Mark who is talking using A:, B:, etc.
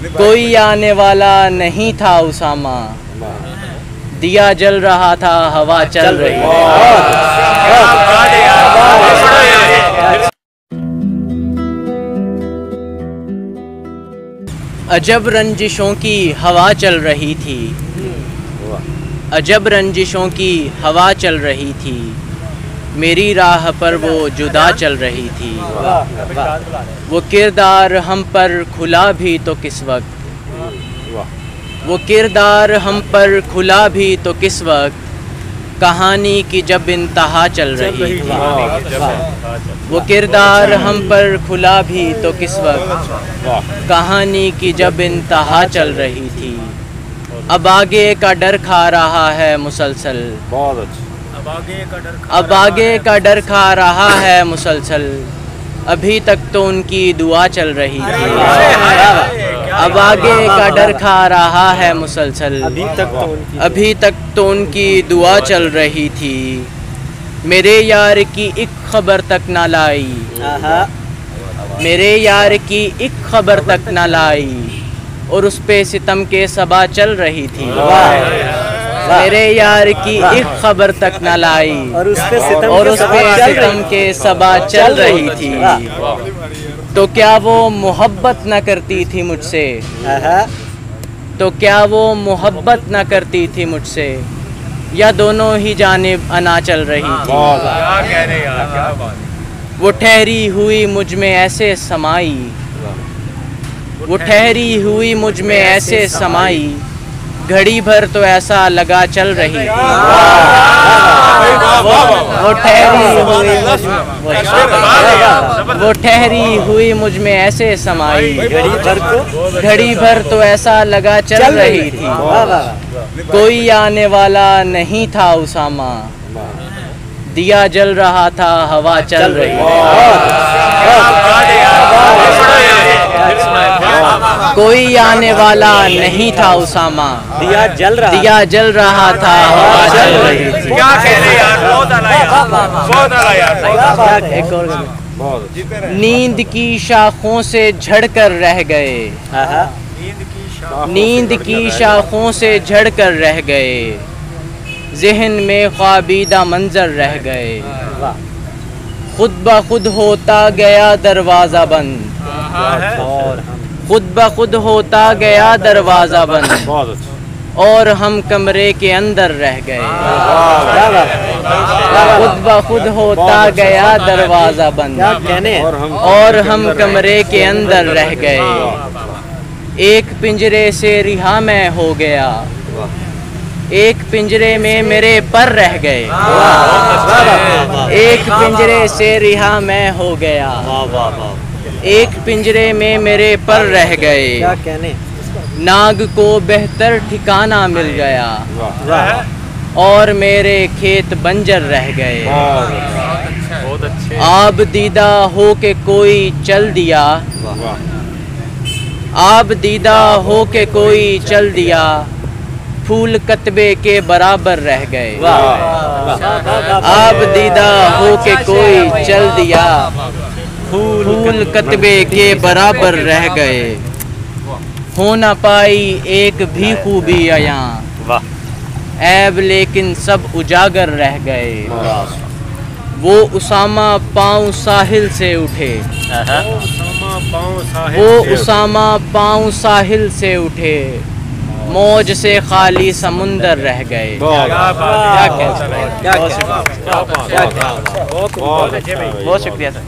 A: कोई आने वाला नहीं था उसामा, दिया जल रहा था हवा चल रही थी। अजब रंजिशों की हवा चल रही थी, अजब रंजिशों की हवा चल रही थी, मेरी राह पर वो जुदा चल रही थी। वो किरदार हम पर खुला भी तो किस वक्त, वो किरदार हम पर खुला भी तो किस वक्त, कहानी की जब इंतहा चल रही थी। वो किरदार हम पर खुला भी तो किस वक्त, कहानी की जब इंतहा चल रही थी। अब आगे का डर खा रहा है मुसलसल,
B: बहुत अच्छा।
A: अब आगे का डर खा रहा है मुसलसल, अभी तक तो उनकी दुआ चल रही थी। अब आगे का डर खा रहा है मुसलसल, अभी तक तो उनकी दुआ चल रही थी। मेरे यार की एक खबर तक ना लाई, मेरे यार की एक खबर तक ना लाई, और उस पे सितम के सबा चल रही थी। मेरे यार की एक खबर तक न लाई, और उस पे सितम के सबा चल रही थी। तो क्या वो मोहब्बत न करती थी मुझसे, तो क्या वो मोहब्बत न करती थी मुझसे, या दोनों ही जानिब अना चल रही थी। वो ठहरी हुई मुझ में ऐसे समाई, वो ठहरी हुई मुझ में ऐसे समाई, घड़ी भर तो ऐसा लगा चल रही थी। वो ठहरी हुई मुझ में ऐसे समाई, घड़ी भर तो ऐसा लगा चल रही थी। कोई आने वाला नहीं था उसामा, दिया जल रहा था हवा चल रही थी। कोई आने वाला नहीं था उसामा, दिया जल रहा था हवा चल रही थी।
C: क्या कह रहे यार, बहुत आला यार।
A: एक और, नींद की शाखों से झड़कर रह गए, नींद की शाखों से झड़कर रह गए, ज़हन में ख्वाबीदा मंजर रह गए। खुद ब खुद होता गया दरवाज़ा बंद, खुद ब खुद होता गया दरवाज़ा बंद, और हम कमरे के अंदर रह गए। खुद ब खुद होता गया दरवाज़ा बंद, और हम कमरे के अंदर रह गए। एक पिंजरे से रिहा मैं हो गया, एक पिंजरे में मेरे पर रह गए। एक पिंजरे से रिहा मैं हो गया, एक पिंजरे में मेरे पर रह गए। नाग को बेहतर ठिकाना मिल गया, और मेरे खेत बंजर रह गए। आब दीदा हो के कोई चल दिया, आब दीदा हो के कोई चल दिया, फूल कतबे के बराबर रह गए। आब दीदा हो के कोई चल दिया, फूल कतबे के बराबर रह गए। हो न पाई एक भी खूबी अयां, ऐब लेकिन सब उजागर रह गए। वो उसामा पाँव साहिल से उठे, वो उसामा पाँव साहिल से उठे, मौज से खाली समुंदर रह गए। बहुत शुक्रिया सर।